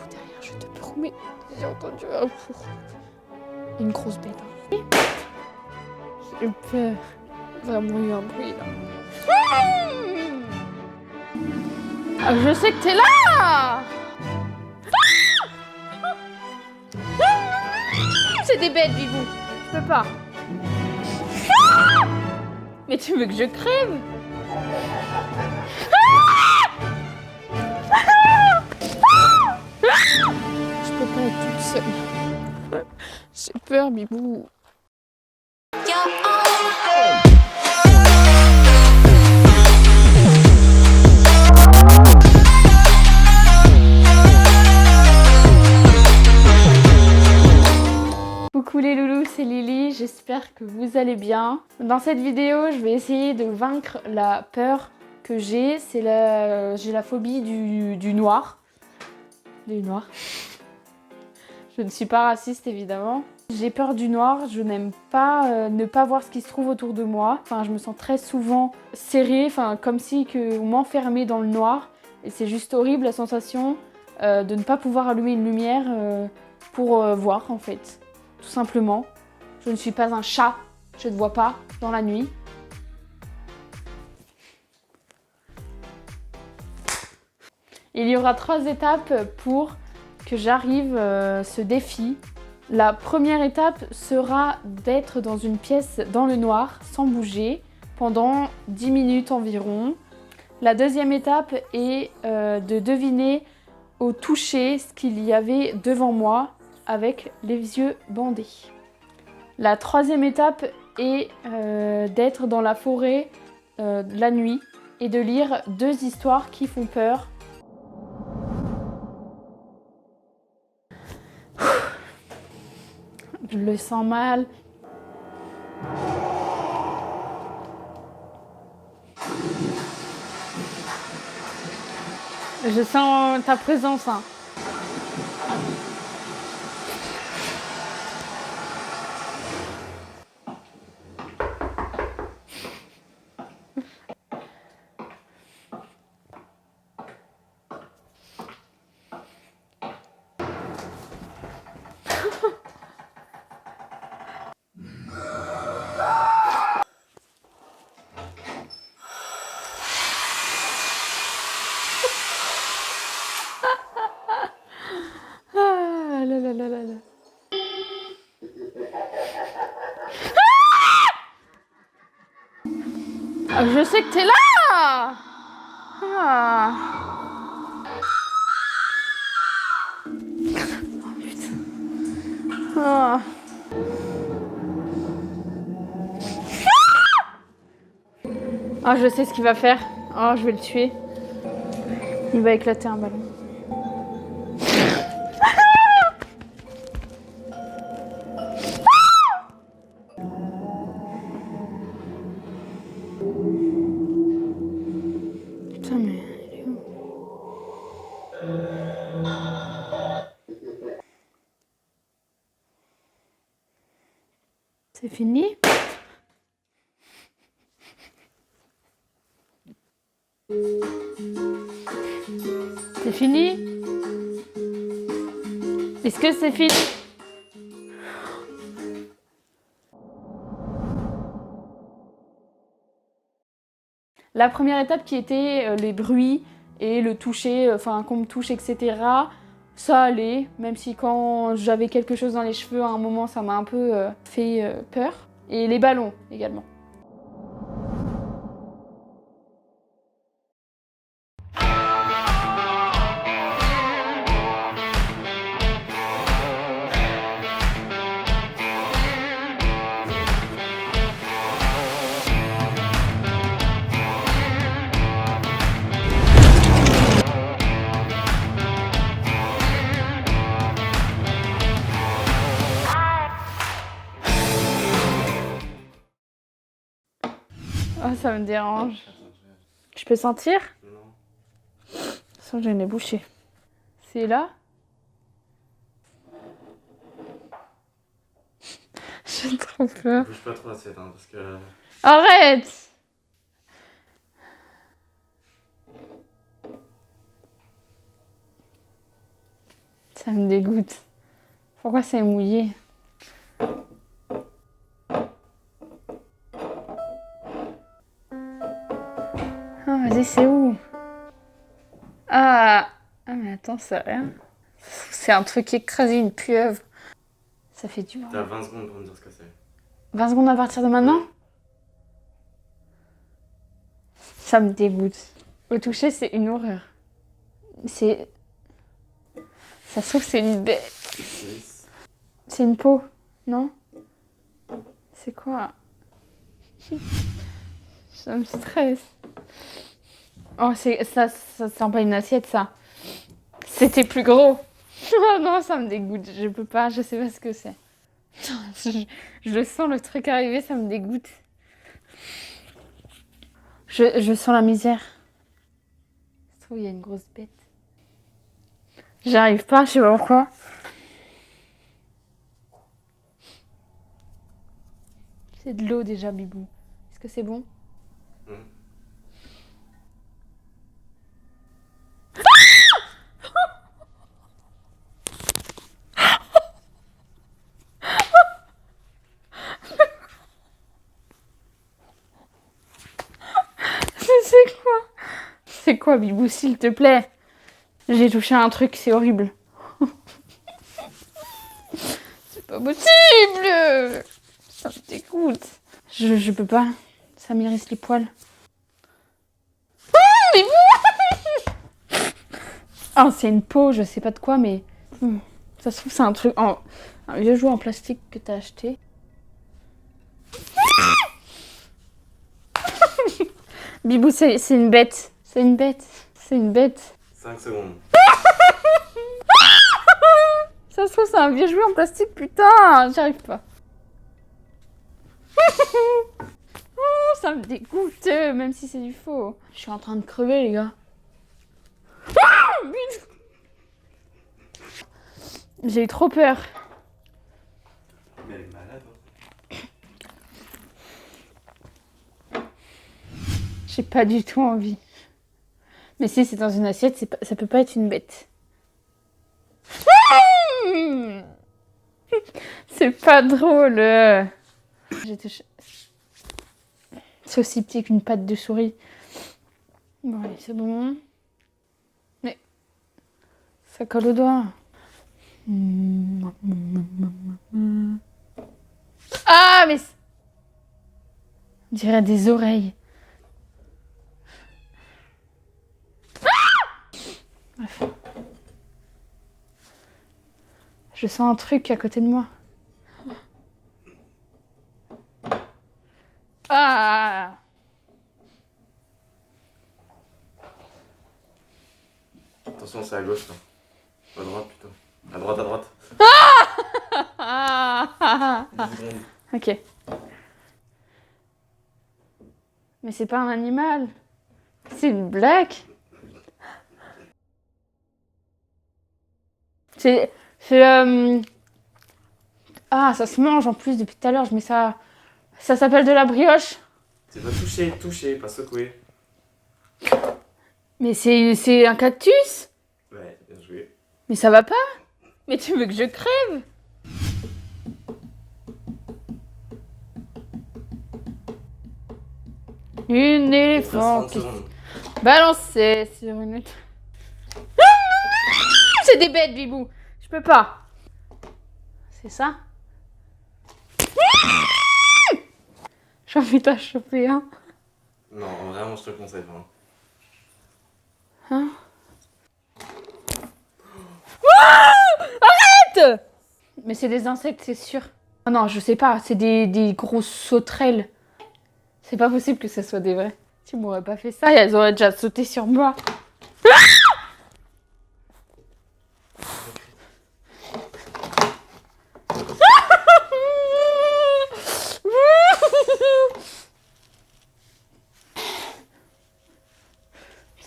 derrière, je te promets. J'ai entendu un four. Une grosse bête. Hein. J'ai eu peur. Vraiment eu un bruit là. Ah, je sais que t'es là. C'est des bêtes, Bibou. Je peux pas. Mais tu veux que je crève? Je peux pas être toute seule. J'ai peur, Bibou. Coucou les loulous, c'est Lily, j'espère que vous allez bien. Dans cette vidéo, je vais essayer de vaincre la peur que j'ai. J'ai la phobie du noir. Du noir. Je ne suis pas raciste évidemment. J'ai peur du noir, je n'aime pas ne pas voir ce qui se trouve autour de moi. Enfin, je me sens très souvent serrée, comme si on m'enfermait dans le noir. Et c'est juste horrible la sensation de ne pas pouvoir allumer une lumière pour voir en fait. Tout simplement. Je ne suis pas un chat, je ne vois pas dans la nuit. Il y aura 3 étapes pour que j'arrive ce défi. La première étape sera d'être dans une pièce dans le noir, sans bouger, pendant 10 minutes environ. La deuxième étape est de deviner au toucher ce qu'il y avait devant moi avec les yeux bandés. La troisième étape est d'être dans la forêt la nuit et de lire 2 histoires qui font peur. Je le sens mal. Je sens ta présence. Hein. Je sais que t'es là. Ah. Oh putain. Ah. Ah, je sais ce qu'il va faire. Oh, je vais le tuer. Il va éclater un ballon. Putain, mais il est où? C'est fini? C'est fini? Est-ce que c'est fini? La première étape qui était les bruits et le toucher, qu'on me touche, etc. Ça allait, même si quand j'avais quelque chose dans les cheveux, à un moment, ça m'a un peu fait peur. Et les ballons également. Oh, ça me dérange. Je peux sentir? Non. De toute façon, j'ai le nez bouché. C'est là? J'ai trop peur. Bouge pas trop assez, parce que... Arrête! Ça me dégoûte. Pourquoi c'est mouillé? Ah, vas-y, c'est où? Ah, mais attends, c'est rien. C'est un truc écrasé, une pieuvre. Ça fait du bruit. T'as 20 secondes pour me dire ce que c'est. 20 secondes à partir de maintenant? Ça me dégoûte. Au toucher, c'est une horreur. C'est... Ça se trouve, c'est une bête. C'est une peau, non? C'est quoi? Ça me stresse. Oh, ça sent pas une assiette, ça. C'était plus gros. Oh non, ça me dégoûte. Je peux pas, je sais pas ce que c'est. Je sens le truc arriver, ça me dégoûte. Je sens la misère. Je trouve qu'il y a une grosse bête. J'arrive pas, je sais pas pourquoi. C'est de l'eau déjà, Bibou. Est-ce que c'est bon? C'est quoi? C'est quoi, Bibou, s'il te plaît? J'ai touché à un truc, c'est horrible. C'est pas possible! Ça me dégoûte. Je peux pas. Ça m'irrisse les poils. Bibou! Oh, c'est une peau, je sais pas de quoi, mais... Ça se trouve, c'est un truc... un vieux jouet en plastique que t'as acheté. Bibou, c'est une bête. C'est une bête. C'est une bête. 5 secondes. Ça se trouve, c'est un vieux jouet en plastique, putain. J'y arrive pas. Oh, ça me dégoûte, même si c'est du faux. Je suis en train de crever, les gars. J'ai eu trop peur. Mais elle est malade. J'ai pas du tout envie. Mais si c'est dans une assiette, ça peut pas être une bête. C'est pas drôle. C'est aussi petit qu'une patte de souris. Bon, allez, c'est bon. Mais ça colle au doigt. Ah, mais... On dirait des oreilles. Bref. Je sens un truc à côté de moi. Ah! Attention, c'est à gauche là. À droite plutôt. À droite, à droite. Ah! 10 secondes. Ok. Mais c'est pas un animal. C'est une blague. C'est... Ah, ça se mange en plus depuis tout à l'heure. Je mets ça... Ça s'appelle de la brioche. C'est pas toucher, pas secouer. Mais c'est un cactus. Ouais, bien joué. Mais ça va pas. Mais tu veux que je crève? Une éléphant qui balançait sur une... C'est des bêtes, Bibou. Je peux pas. C'est ça? J'ai envie d'en choper un. Non, vraiment, je te le conseille pas. Hein? Arrête! Mais c'est des insectes, c'est sûr. Oh non, je sais pas. C'est des grosses sauterelles. C'est pas possible que ce soit des vrais. Tu m'aurais pas fait ça, elles auraient déjà sauté sur moi.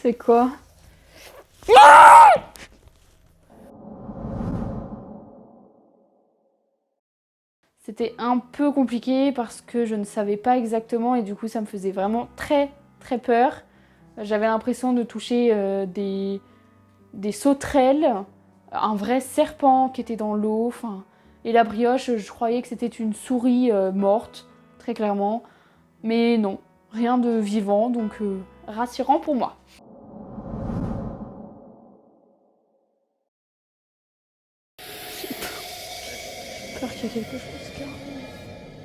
C'est quoi? C'était un peu compliqué parce que je ne savais pas exactement et du coup ça me faisait vraiment très très peur. J'avais l'impression de toucher des sauterelles. un vrai serpent qui était dans l'eau. Enfin, et la brioche, je croyais que c'était une souris morte, très clairement. Mais non, rien de vivant, donc rassurant pour moi. J'ai peur qu'il y ait quelque chose, car...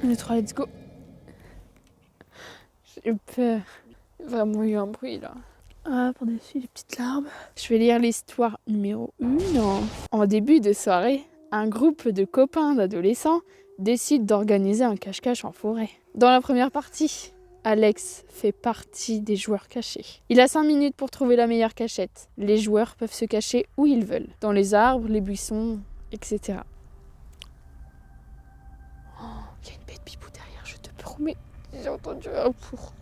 Le 3, let's go. J'ai peur. Il y a vraiment eu un bruit là. Ah, par-dessus les petites larmes. Je vais lire l'histoire numéro 1. En début de soirée, un groupe de copains d'adolescents décide d'organiser un cache-cache en forêt. Dans la première partie, Alex fait partie des joueurs cachés. Il a 5 minutes pour trouver la meilleure cachette. Les joueurs peuvent se cacher où ils veulent, dans les arbres, les buissons, etc. Oh, il y a une bête Bibou derrière, je te promets. J'ai entendu un pour.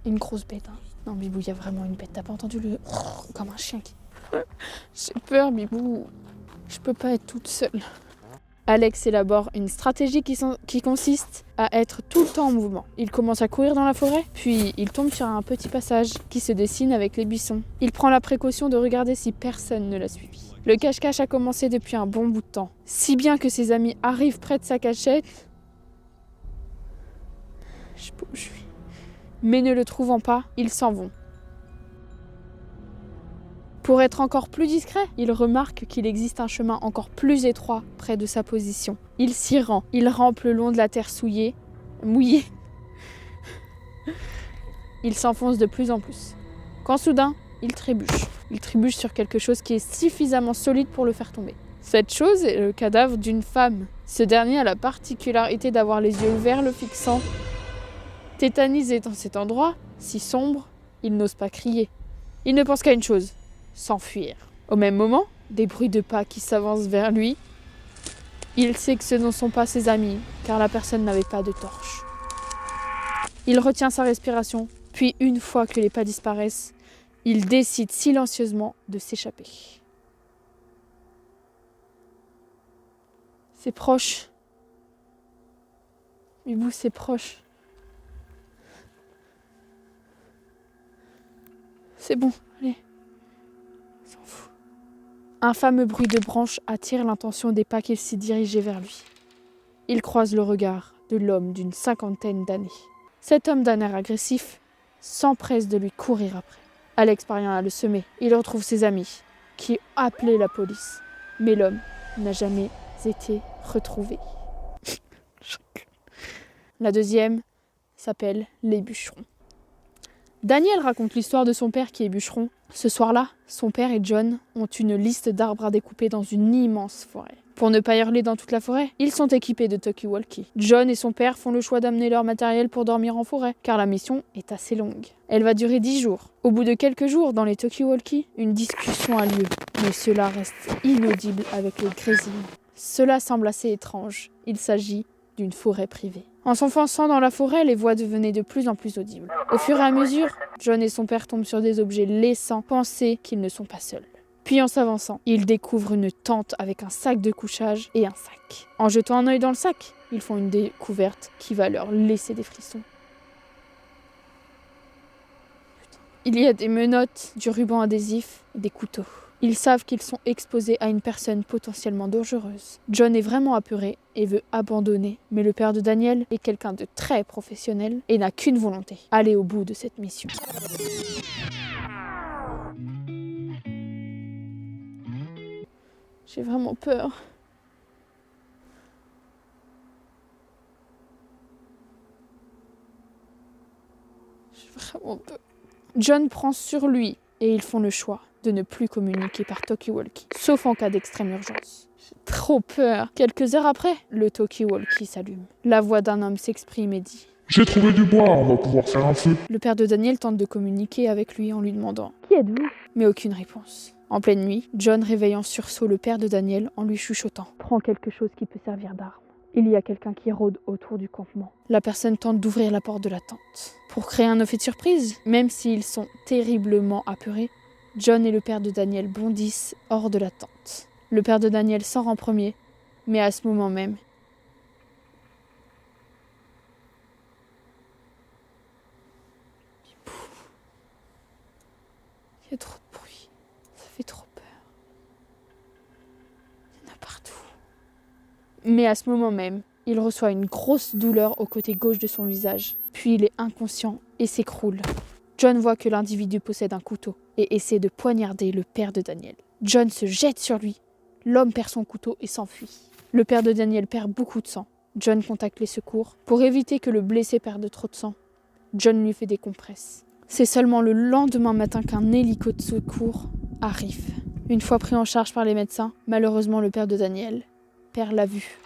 Une grosse bête, hein. Non, Bibou, il y a vraiment une bête. T'as pas entendu le... Comme un chien qui... J'ai peur, Bibou. Je peux pas être toute seule. Alex élabore une stratégie qui consiste à être tout le temps en mouvement. Il commence à courir dans la forêt, puis il tombe sur un petit passage qui se dessine avec les buissons. Il prend la précaution de regarder si personne ne l'a suivi. Le cache-cache a commencé depuis un bon bout de temps. Si bien que ses amis arrivent près de sa cachette... Je sais pas où je suis. Mais ne le trouvant pas, ils s'en vont. Pour être encore plus discret, il remarque qu'il existe un chemin encore plus étroit près de sa position. Il s'y rend. Il rampe le long de la terre mouillée. Il s'enfonce de plus en plus. Quand soudain, il trébuche. Il trébuche sur quelque chose qui est suffisamment solide pour le faire tomber. Cette chose est le cadavre d'une femme. Ce dernier a la particularité d'avoir les yeux ouverts le fixant. Tétanisé dans cet endroit, si sombre, il n'ose pas crier. Il ne pense qu'à une chose, s'enfuir. Au même moment, des bruits de pas qui s'avancent vers lui. Il sait que ce ne sont pas ses amis, car la personne n'avait pas de torche. Il retient sa respiration, puis une fois que les pas disparaissent, il décide silencieusement de s'échapper. C'est proche. Bibou, c'est proche. C'est bon, allez. On s'en fout. Un fameux bruit de branches attire l'attention des pas qui s'y dirigeaient vers lui. Il croise le regard de l'homme d'une 50aine d'années. Cet homme d'un air agressif s'empresse de lui courir après. Alex parvient à le semer. Il retrouve ses amis, qui appelaient la police. Mais l'homme n'a jamais été retrouvé. La deuxième s'appelle Les Bûcherons. Daniel raconte l'histoire de son père qui est bûcheron. Ce soir-là, son père et John ont une liste d'arbres à découper dans une immense forêt. Pour ne pas hurler dans toute la forêt, ils sont équipés de talkie-walkie. John et son père font le choix d'amener leur matériel pour dormir en forêt, car la mission est assez longue. Elle va durer 10 jours. Au bout de quelques jours, dans les talkie-walkie, une discussion a lieu. Mais cela reste inaudible avec les grésillements. Cela semble assez étrange. Il s'agit d'une forêt privée. En s'enfonçant dans la forêt, les voix devenaient de plus en plus audibles. Au fur et à mesure, John et son père tombent sur des objets laissant penser qu'ils ne sont pas seuls. Puis en s'avançant, ils découvrent une tente avec un sac de couchage et un sac. En jetant un œil dans le sac, ils font une découverte qui va leur laisser des frissons. Il y a des menottes, du ruban adhésif et des couteaux. Ils savent qu'ils sont exposés à une personne potentiellement dangereuse. John est vraiment apeuré et veut abandonner, mais le père de Daniel est quelqu'un de très professionnel et n'a qu'une volonté, aller au bout de cette mission. J'ai vraiment peur. J'ai vraiment peur. John prend sur lui et ils font le choix de ne plus communiquer par talkie-walkie, sauf en cas d'extrême urgence. J'ai trop peur. Quelques heures après, le talkie-walkie s'allume. La voix d'un homme s'exprime et dit « J'ai trouvé du bois, on va pouvoir faire un feu. » Le père de Daniel tente de communiquer avec lui en lui demandant « Qui êtes-vous » Mais aucune réponse. En pleine nuit, John réveille en sursaut le père de Daniel en lui chuchotant « Prends quelque chose qui peut servir d'arme. » Il y a quelqu'un qui rôde autour du campement. La personne tente d'ouvrir la porte de la tente. Pour créer un effet de surprise, même s'ils sont terriblement apeurés, John et le père de Daniel bondissent hors de la tente. Le père de Daniel sort en premier, mais à ce moment même, il y a trop de bruit, ça fait trop peur. Mais à ce moment même, il reçoit une grosse douleur au côté gauche de son visage. Puis il est inconscient et s'écroule. John voit que l'individu possède un couteau et essaie de poignarder le père de Daniel. John se jette sur lui. L'homme perd son couteau et s'enfuit. Le père de Daniel perd beaucoup de sang. John contacte les secours. Pour éviter que le blessé perde trop de sang, John lui fait des compresses. C'est seulement le lendemain matin qu'un hélico de secours arrive. Une fois pris en charge par les médecins, malheureusement le père de Daniel perd la vue.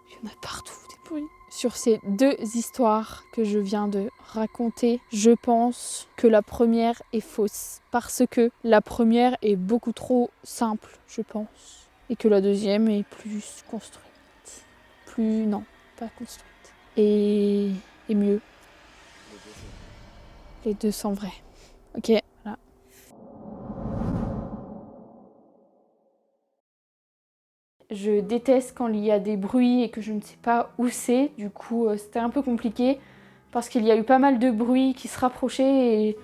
Il y en a partout des bruits. Sur ces deux histoires que je viens de raconter, je pense que la première est fausse. Parce que la première est beaucoup trop simple, je pense. Et que la deuxième est plus construite. Non, pas construite. Et mieux. Les deux sont vrais. Ok, voilà. Je déteste quand il y a des bruits et que je ne sais pas où c'est. Du coup, c'était un peu compliqué parce qu'il y a eu pas mal de bruits qui se rapprochaient et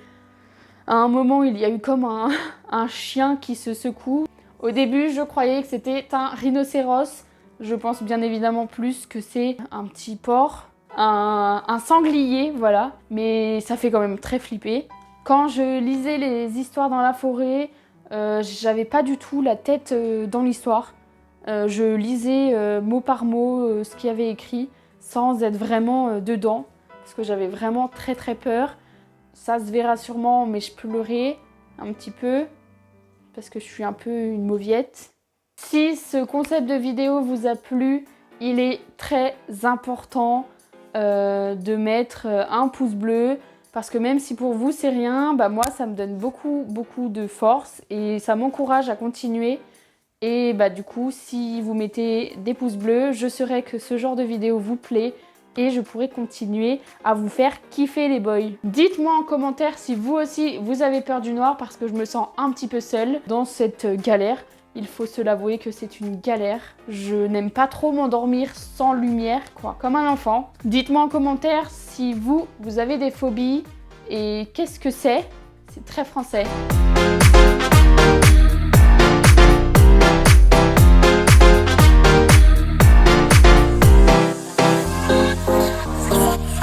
à un moment, il y a eu comme un chien qui se secoue. Au début, je croyais que c'était un rhinocéros. Je pense bien évidemment plus que c'est un petit porc, un sanglier, voilà. Mais ça fait quand même très flipper. Quand je lisais les histoires dans la forêt, j'avais pas du tout la tête dans l'histoire. Je lisais mot par mot ce qu'il y avait écrit sans être vraiment dedans parce que j'avais vraiment très peur. Ça se verra sûrement, mais je pleurais un petit peu parce que je suis un peu une mauviette. Si ce concept de vidéo vous a plu, il est très important de mettre un pouce bleu parce que même si pour vous c'est rien, bah moi ça me donne beaucoup de force et ça m'encourage à continuer. Et bah du coup, si vous mettez des pouces bleus, je saurai que ce genre de vidéo vous plaît et je pourrai continuer à vous faire kiffer les boys. Dites-moi en commentaire si vous aussi vous avez peur du noir parce que je me sens un petit peu seule dans cette galère. Il faut se l'avouer que c'est une galère. Je n'aime pas trop m'endormir sans lumière, quoi, comme un enfant. Dites-moi en commentaire si vous avez des phobies et qu'est-ce que c'est. C'est très français.